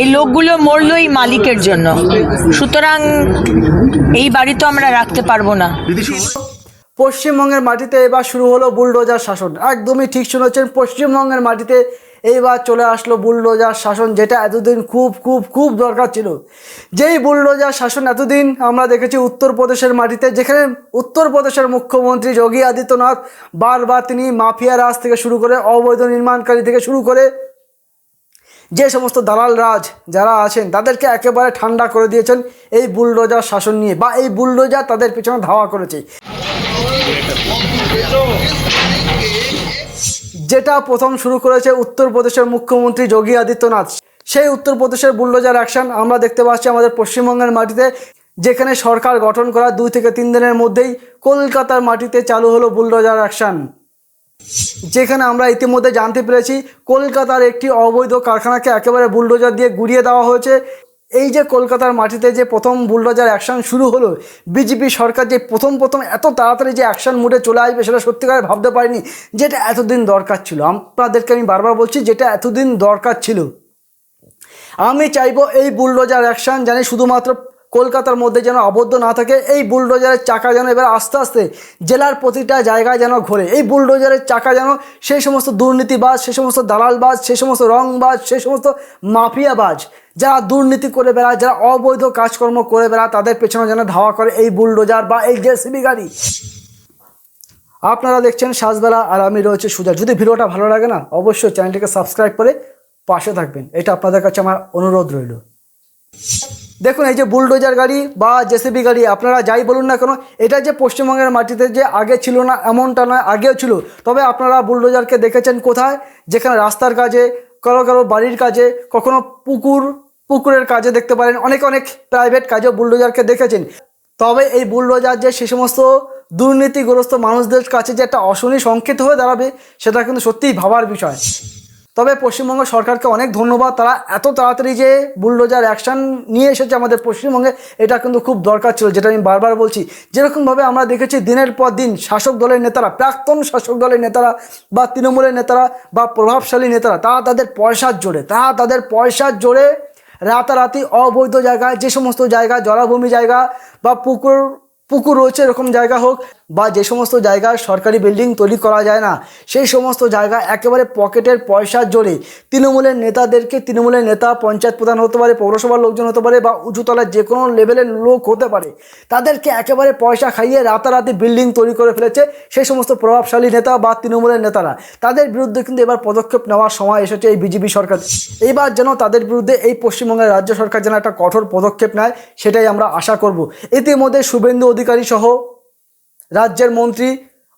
এই লোকগুলো মরলো এই মালিকের জন্য, সুতরাং এই বাড়ি তো আমরা রাখতে পারবো না। পশ্চিমবঙ্গের মাটিতে এবার শুরু হলো বুলডোজার শাসন। একদমই ঠিক শুনেছেন, পশ্চিমবঙ্গের মাটিতে এইবার চলে আসলো বুলডোজার শাসন, যেটা এতদিন খুব খুব খুব দরকার ছিল। যেই বুলডোজার শাসন এতদিন আমরা দেখেছি উত্তরপ্রদেশের মাটিতে, যেখানে উত্তরপ্রদেশের মুখ্যমন্ত্রী যোগী আদিত্যনাথ বারবার তিনি মাফিয়া রাজ থেকে শুরু করে অবৈধ নির্মাণকারী থেকে শুরু করে যে সমস্ত দালাল রাজ যারা আছেন তাদেরকে একেবারে ঠান্ডা করে দিয়েছেন এই বুলডোজার শাসন নিয়ে, বা এই বুলডোজার তাদের পিছনে ধাওয়া করেছে। যেটা প্রথম শুরু করেছে উত্তরপ্রদেশের মুখ্যমন্ত্রী যোগী আদিত্যনাথ, সেই উত্তরপ্রদেশের বুলডোজার অ্যাকশন আমরা দেখতে পাচ্ছি আমাদের পশ্চিমবঙ্গের মাটিতে, যেখানে সরকার গঠন করা 2 থেকে 3 দিনের মধ্যেই কলকাতার মাটিতে চালু হলো বুলডোজার অ্যাকশন। যেখানে আমরা ইতিমধ্যে জানতে পেরেছি কলকাতার একটি অবৈধ কারখানাকে একেবারে বুলডোজার দিয়ে গুড়িয়ে দেওয়া হয়েছে। এই যে কলকাতার মাটিতে যে প্রথম বুলডোজার অ্যাকশন শুরু হলো, বিজেপি সরকার যে প্রথম এত তাড়াতাড়ি যে অ্যাকশন মুডে চলে আসবে সেটা সত্যিকার ভাবতে পারিনি, যেটা এতদিন দরকার ছিল। আপনাদেরকে আমি বারবার বলছি, যেটা এতদিন দরকার ছিল। আমি চাইবো এই বুলডোজার অ্যাকশন জানি শুধুমাত্র কলকাতার মধ্যে যেন আবদ্ধ না থাকে, এই বুলডোজারের চাকা যেন এবার আস্তে আস্তে জেলার প্রতিটা জায়গায় যেন ঘোরে। এই বুলডোজারের চাকা যেন সেই সমস্ত দুর্নীতিবাজ, সেই সমস্ত দালালবাজ, সেই সমস্ত রংবাজ, সেই সমস্ত মাফিয়াবাজ যারা দুর্নীতি করে বেড়ায়, যারা অবৈধ কাজকর্ম করে বেড়ায়, তাদের পেছনে যেন ধাওয়া করে এই বুলডোজার বা এই জেসিবি গাড়ি। আপনারা দেখছেন সাজবেলা আর আমি রয়েছে সুজা। যদি ভিডিওটা ভালো লাগে না, অবশ্যই চ্যানেলটিকে সাবস্ক্রাইব করে পাশে থাকবেন, এটা আপনাদের কাছে আমার অনুরোধ রইল। দেখুন, এই যে বুলডোজার গাড়ি বা জেসিবি গাড়ি আপনারা যাই বলুন না কেন, এটা যে পশ্চিমবঙ্গের মাটিতে যে আগে ছিল না এমনটা নয়, আগেও ছিল। তবে আপনারা বুলডোজারকে দেখেছেন কোথায়? যেখানে রাস্তার কাজে, কারো কারো বাড়ির কাজে, কখনো পুকুরের কাজে দেখতে পারেন, অনেক প্রাইভেট কাজেও বুলডোজারকে দেখেছেন। তবে এই বুলডোজার যে সে সমস্ত দুর্নীতিগ্রস্ত মানুষদের কাছে যে একটা অশনি সংকেত হয়ে দাঁড়াবে, সেটা কিন্তু সত্যিই ভাবার বিষয়। তবে পশ্চিমবঙ্গ সরকারকে অনেক ধন্যবাদ, তারা এত তাড়াতাড়ি যে বুলডোজার অ্যাকশন নিয়ে এসেছে আমাদের পশ্চিমবঙ্গে, এটা কিন্তু খুব দরকার ছিল। যেটা আমি বারবার বলছি, যেরকমভাবে আমরা দেখেছি দিনের পর দিন শাসক দলের নেতারা, প্রাক্তন শাসক দলের নেতারা বা তৃণমূলের নেতারা বা প্রভাবশালী নেতারা, তারা তাদের পয়সার জোরে রাতারাতি অবৈধ জায়গায়, যে সমস্ত জায়গা জলাভূমি জায়গা বা পুকুর রয়েছে এরকম জায়গা হোক, বা যে সমস্ত জায়গায় সরকারি বিল্ডিং তৈরি করা যায় না, সেই সমস্ত জায়গা একেবারে পকেটের পয়সার জোরে তৃণমূলের নেতাদেরকে, তৃণমূলের নেতা পঞ্চায়েত প্রধান হতে পারে, পৌরসভার লোকজন হতে পারে, বা উঁচুতলার যে কোনো লেভেলের লোক হতে পারে, তাদেরকে একেবারে পয়সা খাইয়ে রাতারাতি বিল্ডিং তৈরি করে ফেলেছে সেই সমস্ত প্রভাবশালী নেতা বা তৃণমূলের নেতারা। তাদের বিরুদ্ধে কিন্তু এবার পদক্ষেপ নেওয়ার সময় এসেছে এই বিজেপি সরকার। এইবার যেন তাদের বিরুদ্ধে এই পশ্চিমবঙ্গের রাজ্য সরকার যেন একটা কঠোর পদক্ষেপ নেয়, সেটাই আমরা আশা করব। ইতিমধ্যে শুভেন্দু অধিকারী সহ রাজ্যের মন্ত্রী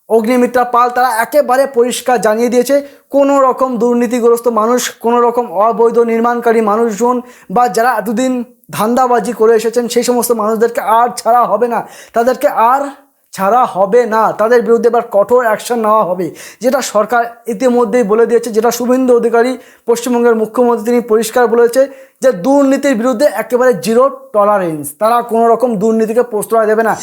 অগ্নিমিত্রা পাল তারা একেবারে পরিষ্কার জানিয়ে দিয়েছে, কোনো রকম দুর্নীতিগ্রস্ত মানুষ, কোনো রকম অবৈধ নির্মাণকারী মানুষজন বা যারা এতদিন ধান্দাবাজি করে এসেছেন, সেই সমস্ত মানুষদেরকে আর ছাড়া হবে না, তাদেরকে আর ছাড়া হবে না, তাদের বিরুদ্ধে এবার কঠোর অ্যাকশন নেওয়া হবে। যেটা সরকার ইতিমধ্যেই বলে দিয়েছে, যেটা শুভেন্দু অধিকারী পশ্চিমবঙ্গের মুখ্যমন্ত্রী তিনি পরিষ্কার বলেছে যে দুর্নীতির বিরুদ্ধে একেবারে 0 টলারেন্স, তারা কোনো রকম দুর্নীতিকে প্রশ্রয় দেবে না।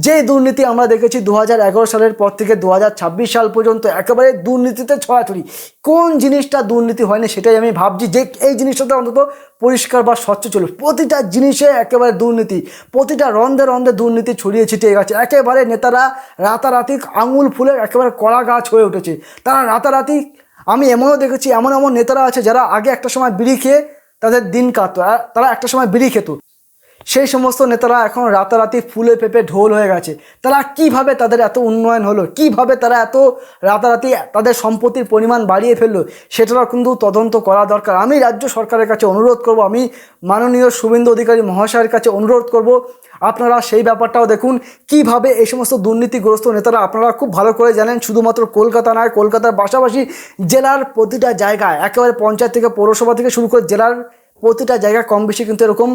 যেই দুর্নীতি আমরা দেখেছি 2011 সালের পর থেকে 2026 সাল পর্যন্ত একেবারে দুর্নীতিতে ছড়াছড়ি, কোন জিনিসটা দুর্নীতি হয়নি সেটাই আমি ভাবছি, যে এই জিনিসটাতে অন্তত পরিষ্কার বা স্বচ্ছ ছিল। প্রতিটা জিনিসে একেবারে দুর্নীতি, প্রতিটা রন্ধে রন্ধে দুর্নীতি ছড়িয়ে ছিটিয়ে গেছে। একেবারে নেতারা রাতারাতি আঙুল ফুলে একেবারে কলা গাছ হয়ে উঠেছে। তারা রাতারাতি, আমি এমনও দেখেছি, এমন নেতারা আছে যারা আগে একটা সময় বিড়ি খেয়ে তাদের দিন কাটতো, তারা একটা সময় বিড়ি খেত, সেই সমস্ত নেতারা এখন রাতারাতি ফুলে পেঁপে ঢোল হয়ে গেছে। তারা কিভাবে তাদের এত উন্নয়ন হলো, কিভাবে তারা এত রাতারাতি তাদের সম্পত্তির পরিমাণ বাড়িয়ে ফেললো, সেটাও কিন্তু তদন্ত করা দরকার। আমি রাজ্য সরকারের কাছে অনুরোধ করব, আমি মাননীয় শুভেন্দু অধিকারী মহাশয়ের কাছে অনুরোধ করব, আপনারা সেই ব্যাপারটাও দেখুন কিভাবে এই সমস্ত দুর্নীতিগ্রস্ত নেতারা, আপনারা খুব ভালো করে জানেন, শুধুমাত্র কলকাতা নয়, কলকাতার পাশাপাশি জেলার প্রতিটা জায়গায়, একেবারে পঞ্চায়েত থেকে পৌরসভা থেকে শুরু করে জেলার প্রতিটা জায়গায় কম বেশি কিন্তু এরকম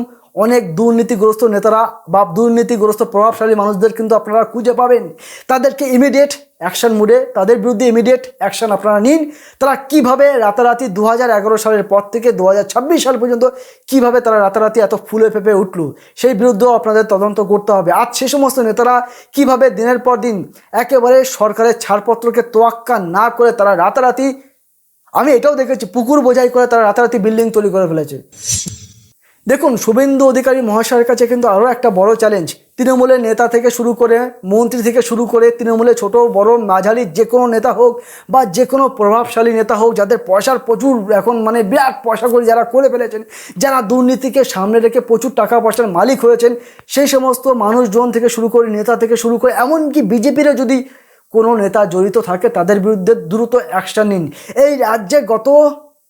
অনেক দুর্নীতিগ্রস্ত নেতারা বা দুর্নীতিগ্রস্ত প্রভাবশালী মানুষদের কিন্তু আপনারা খুঁজে পাবেন। তাদেরকে ইমিডিয়েট অ্যাকশন মুডে, তাদের বিরুদ্ধে ইমিডিয়েট অ্যাকশন আপনারা নিন। তারা কিভাবে রাতারাতি 2011 সালের পর থেকে 2026 সাল পর্যন্ত কিভাবে তারা রাতারাতি এত ফুলে ফেপে উঠল, সেই বিরুদ্ধেও আপনাদের তদন্ত করতে হবে। আজ সে সমস্ত নেতারা কিভাবে দিনের পর দিন একেবারে সরকারের ছাড়পত্রকে তোয়াক্কা না করে তারা রাতারাতি আমি এটাও দেখেছি পুকুর বোঝাই করে তারা রাতারাতি বিল্ডিং তৈরি করে ফেলেছে। দেখুন, শুভেন্দু অধিকারী মহাশয়ের কাছে কিন্তু আরও একটা বড় চ্যালেঞ্জ। তৃণমূলের নেতা থেকে শুরু করে, মন্ত্রী থেকে শুরু করে, তৃণমূলের ছোট বড় মাঝারি যে কোনো নেতা হোক বা যে কোনো প্রভাবশালী নেতা হোক, যাদের পয়সার প্রচুর এখন মানে বিরাট পয়সা করে যারা করে ফেলেছেন, যারা দুর্নীতিকে সামনে রেখে প্রচুর টাকা পয়সার মালিক হয়েছেন, সেই সমস্ত মানুষজন থেকে শুরু করে, নেতা থেকে শুরু করে, এমনকি বিজেপিরও যদি কোনো নেতা জড়িত থাকে তাদের বিরুদ্ধে দ্রুত অ্যাকশন নিন। এই রাজ্যে গত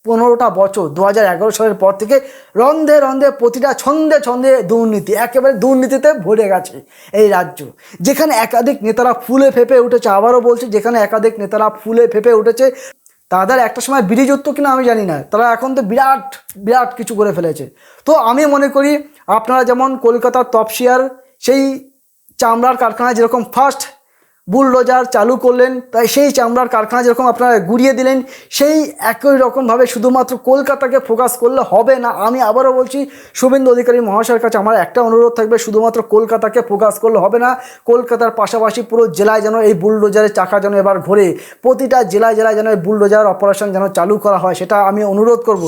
15টা বছর 2011 সালের পর থেকে রন্ধে রন্ধে প্রতিটা ছন্দে ছন্দে দুর্নীতি, একেবারে দুর্নীতিতে ভরে গেছে এই রাজ্য, যেখানে একাধিক নেতারা ফুলে ফেঁপে উঠেছে। আবারও বলছি, যেখানে একাধিক নেতারা ফুলে ফেঁপে উঠেছে। তাদের একটা সময় বিড়ি জুটতো কিনা আমি জানি না, তারা এখন তো বিরাট বিরাট কিছু করে ফেলেছে। তো আমি মনে করি আপনারা যেমন কলকাতার তপসিয়ার সেই চামড়ার কারখানা যেরকম ফার্স্ট বুলডোজার চালু করলেন, তাই সেই চামড়ার কারখানা যেরকম আপনারা গুড়িয়ে দিলেন, সেই একই রকমভাবে শুধুমাত্র কলকাতাকে ফোকাস করলে হবে না। আমি আবারও বলছি, শুভেন্দু অধিকারী মহাশয়ের কাছে আমার একটা অনুরোধ থাকবে, শুধুমাত্র কলকাতাকে ফোকাস করলে হবে না, কলকাতার পাশাপাশি পুরো জেলায় যেন এই বুলডোজারের চাকা যেন এবার ঘোরে, প্রতিটা জেলায় জেলায় যেন এই বুলডোজার অপারেশন যেন চালু করা হয়, সেটা আমি অনুরোধ করব।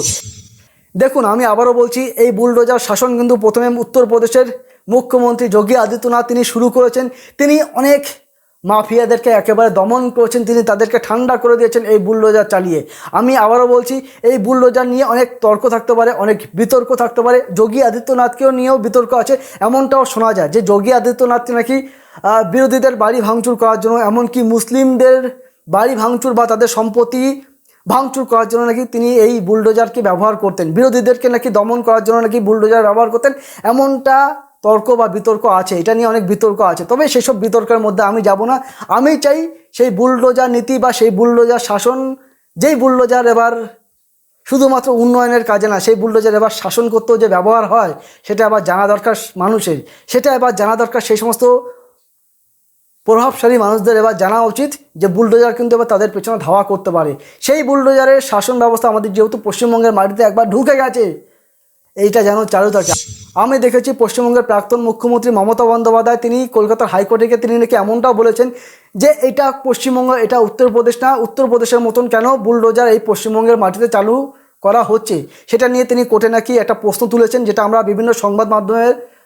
দেখুন, আমি আবারও বলছি, এই বুলডোজার শাসন কিন্তু প্রথমে উত্তরপ্রদেশের মুখ্যমন্ত্রী যোগী আদিত্যনাথ তিনি শুরু করেছেন। তিনি অনেক মাফিয়াদেরকে একেবারে দমন করেছেন, তিনি তাদেরকে ঠান্ডা করে দিয়েছেন এই বুলডোজার চালিয়ে। আমি আবারও বলছি, এই বুলডোজার নিয়ে অনেক তর্ক থাকতে পারে, অনেক বিতর্ক থাকতে পারে, যোগী আদিত্যনাথকেও নিয়েও বিতর্ক আছে। এমনটাও শোনা যায় যে যোগী আদিত্যনাথ নাকি বিরোধীদের বাড়ি ভাঙচুর করার জন্য, এমনকি মুসলিমদের বাড়ি ভাঙচুর বা তাদের সম্পত্তি ভাঙচুর করার জন্য নাকি তিনি এই বুলডোজারকে ব্যবহার করতেন, বিরোধীদেরকে নাকি দমন করার জন্য নাকি বুলডোজার ব্যবহার করতেন, এমনটা তর্ক বা বিতর্ক আছে। এটা নিয়ে অনেক বিতর্ক আছে, তবে সেসব বিতর্কের মধ্যে আমি যাব না। আমি চাই সেই বুলডোজার নীতি বা সেই বুলডোজার শাসন, যেই বুলডোজার এবার শুধুমাত্র উন্নয়নের কাজে না, সেই বুলডোজার এবার শাসন করতেও যে ব্যবহার হয়, সেটা আবার জানা দরকার মানুষের, সেটা এবার জানা দরকার সেই সমস্ত প্রভাবশালী মানুষদের। এবার জানা উচিত যে বুলডোজার কিন্তু এবার তাদের পেছনে ধাওয়া করতে পারে। সেই বুলডোজারের শাসন ব্যবস্থা আমাদের যেহেতু পশ্চিমবঙ্গের মাটিতে একবার ঢুকে গেছে, এইটা যেন চালু থাকে। আমি দেখেছি পশ্চিমবঙ্গের প্রাক্তন মুখ্যমন্ত্রী মমতা বন্দ্যোপাধ্যায় তিনি কলকাতার হাইকোর্টে গিয়ে তিনি নাকি এমনটাও বলেছেন যে এটা পশ্চিমবঙ্গ, এটা উত্তরপ্রদেশ না, উত্তরপ্রদেশের মতন কেন বুলডোজার এই পশ্চিমবঙ্গের মাটিতে চালু করা হচ্ছে, সেটা নিয়ে তিনি কোর্টে নাকি একটা প্রশ্ন তুলেছেন, যেটা আমরা বিভিন্ন সংবাদ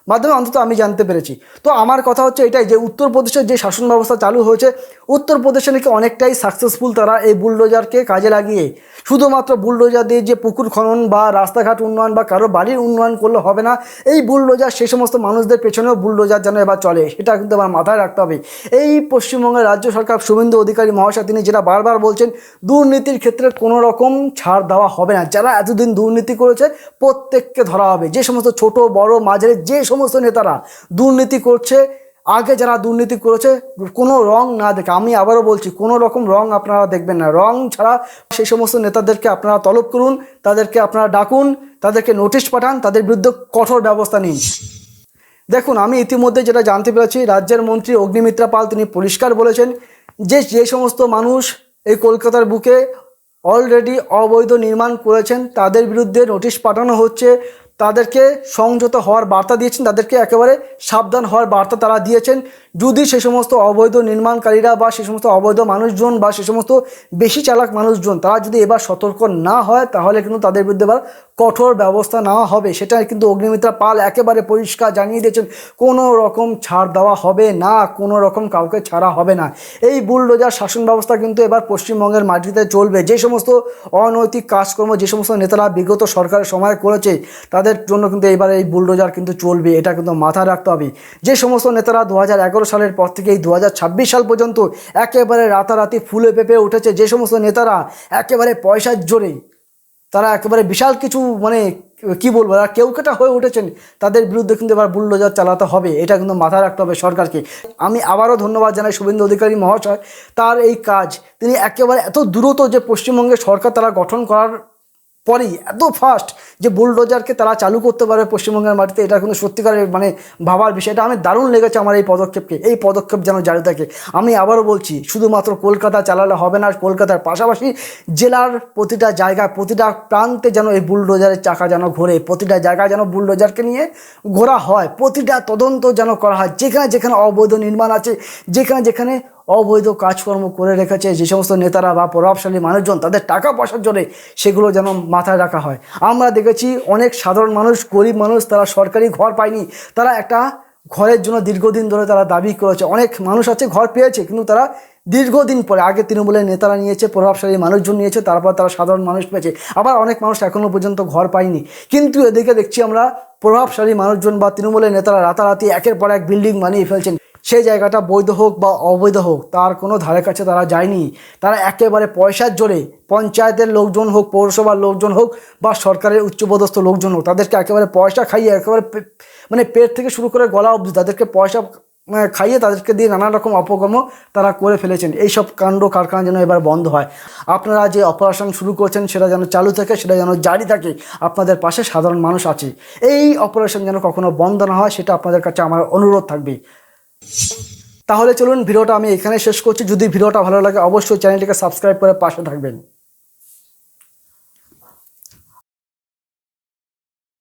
মাধ্যমে অন্তত আমি জানতে পেরেছি। তো আমার কথা হচ্ছে এটাই যে উত্তরপ্রদেশের যে শাসন ব্যবস্থা চালু হয়েছে, উত্তরপ্রদেশে নাকি অনেকটাই সাকসেসফুল তারা এই বুলডোজারকে কাজে লাগিয়ে। শুধুমাত্র বুলডোজার দিয়ে যে পুকুর খনন বা রাস্তাঘাট উন্নয়ন বা কারো বাড়ির উন্নয়ন করলে হবে না, এই বুলডোজার সেই সমস্ত মানুষদের পেছনেও বুলডোজার যেন এবার চলে, সেটা কিন্তু আমার মাথায় রাখতে হবে। এই পশ্চিমবঙ্গের রাজ্য সরকার শুভেন্দু অধিকারী মহাশয় তিনি যেটা বারবার বলছেন, দুর্নীতির ক্ষেত্রে কোনো রকম ছাড় দেওয়া হবে না। যারা এতদিন দুর্নীতি করেছে প্রত্যেককে ধরা হবে। যে সমস্ত ছোট বড় মাঝারি যে সমস্ত নেতারা দুর্নীতি করছে, আগে যারা দুর্নীতি করেছে, কোনো রং না দেখে, আমি আবারও বলছি, কোনো রকম রং আপনারা দেখবেন না, রং ছাড়া সেই সমস্ত নেতাদেরকে আপনারা তলব করুন, তাদেরকে আপনারা ডাকুন, তাদেরকে নোটিশ পাঠান, তাদের বিরুদ্ধে কঠোর ব্যবস্থা নিন। দেখুন, আমি ইতিমধ্যে যেটা জানতে পেরেছি, রাজ্যের মন্ত্রী অগ্নিমিত্রা পাল তিনি পরিষ্কার বলেছেন যে যে সমস্ত মানুষ এই কলকাতার বুকে অলরেডি অবৈধ নির্মাণ করেছেন তাদের বিরুদ্ধে নোটিশ পাঠানো হচ্ছে, তাদেরকে সংযত হওয়ার বার্তা দিয়েছেন, তাদেরকে একেবারে সাবধান হওয়ার বার্তা তারা দিয়েছেন। যদি সে সমস্ত অবৈধ নির্মাণকারীরা বা সে সমস্ত অবৈধ মানুষজন বা সে সমস্ত বেশি চালাক মানুষজন তারা যদি এবার সতর্ক না হয়, তাহলে কিন্তু তাদের বিরুদ্ধে এবার কঠোর ব্যবস্থা নেওয়া হবে। সেটা কিন্তু অগ্নিমিত্রা পাল একেবারে পরিষ্কার জানিয়ে দিয়েছেন, কোনো রকম ছাড় দেওয়া হবে না, কোনো রকম কাউকে ছাড়া হবে না। এই বুলডোজার শাসন ব্যবস্থা কিন্তু এবার পশ্চিমবঙ্গের মাটিতে চলবে। যে সমস্ত অনৈতিক কাজকর্ম যে সমস্ত নেতারা বিগত সরকারের সময় করেছে, তাদের জন্য কিন্তু এবার এই বুলডোজার কিন্তু চলবে, এটা কিন্তু মাথায় রাখতে হবে। যে সমস্ত নেতারা 2011 সালের পর থেকে এই 2026 সাল পর্যন্ত একেবারে রাতারাতি ফুলে পেঁপে উঠেছে, যে সমস্ত নেতারা একেবারে পয়সার জোরে তারা একেবারে বিশাল কিছু মানে কি বলবো, আর কেউকেটা হয়ে উঠেছেন, তাদের বিরুদ্ধে কিন্তু এবার বুলডোজার চালাতে হবে, এটা কিন্তু মাথায় রাখতে হবে সরকারকে। আমি আবারও ধন্যবাদ জানাই শুভেন্দু অধিকারী মহাশয়, তার এই কাজ তিনি একেবারে এত দ্রুত যে পশ্চিমবঙ্গের সরকার তারা গঠন করার পরেই এত ফাস্ট যে বুলডোজারকে তারা চালু করতে পারবে পশ্চিমবঙ্গের মাটিতে, এটা কিন্তু সত্যিকারের মানে ভাবার বিষয়। এটা আমি দারুণ লেগেছে আমার এই পদক্ষেপকে, এই পদক্ষেপ যেন জারি থাকে। আমি আবারও বলছি, শুধুমাত্র কলকাতা চালালে হবে না, কলকাতার পাশাপাশি জেলার প্রতিটা জায়গায় প্রতিটা প্রান্তে যেন এই বুলডোজারের চাকা যেন ঘোরে, প্রতিটা জায়গায় যেন বুলডোজারকে নিয়ে ঘোরা হয়, প্রতিটা তদন্ত যেন করা হয়, যেখানে যেখানে অবৈধ নির্মাণ আছে, যেখানে যেখানে অবৈধ কাজকর্ম করে রেখেছে, যে সমস্ত নেতারা বা প্রভাবশালী মানুষজন তাদের টাকা পয়সার জন্য, সেগুলো যেন মাথায় রাখা হয়। আমরা দেখেছি অনেক সাধারণ মানুষ, গরিব মানুষ, তারা সরকারি ঘর পায়নি, তারা একটা ঘরের জন্য দীর্ঘদিন ধরে তারা দাবি করেছে। অনেক মানুষ আছে ঘর পেয়েছে, কিন্তু তারা দীর্ঘদিন পরে, আগে তৃণমূলের নেতারা নিয়েছে, প্রভাবশালী মানুষজন নিয়েছে, তারপর তারা সাধারণ মানুষ পেয়েছে। আবার অনেক মানুষ এখনও পর্যন্ত ঘর পায়নি। কিন্তু এদিকে দেখছি আমরা প্রভাবশালী মানুষজন বা তৃণমূলের নেতারা রাতারাতি একের পর এক বিল্ডিং বানিয়ে ফেলছেন। সেই জায়গাটা বৈধ হোক বা অবৈধ হোক, তার কোনো ধারে কাছে তারা যায়নি। তারা একেবারে পয়সার জোরে, পঞ্চায়েতের লোকজন হোক, পৌরসভার লোকজন হোক বা সরকারের উচ্চপদস্থ লোকজন হোক, তাদেরকে একেবারে পয়সা খাইয়ে, একেবারে মানে পেট থেকে শুরু করে গলা অবধি তাদেরকে পয়সা খাইয়ে, তাদেরকে দিয়ে নানা রকম অপকর্ম তারা করে ফেলেছেন। এইসব কাণ্ড কারখানা যেন এবার বন্ধ হয়। আপনারা যে অপারেশন শুরু করছেন সেটা যেন চালু থাকে, সেটা যেন জারি থাকে। আপনাদের পাশে সাধারণ মানুষ আছে। এই অপারেশন যেন কখনো বন্ধ না হয়, সেটা আপনাদের কাছে আমার অনুরোধ থাকবে। তাহলে চলুন, ভিডিওটা আমি এখানে শেষ করছি। যদি ভিডিওটা ভালো লাগে অবশ্যই চ্যানেলটিকে সাবস্ক্রাইব করে পাশে থাকবেন।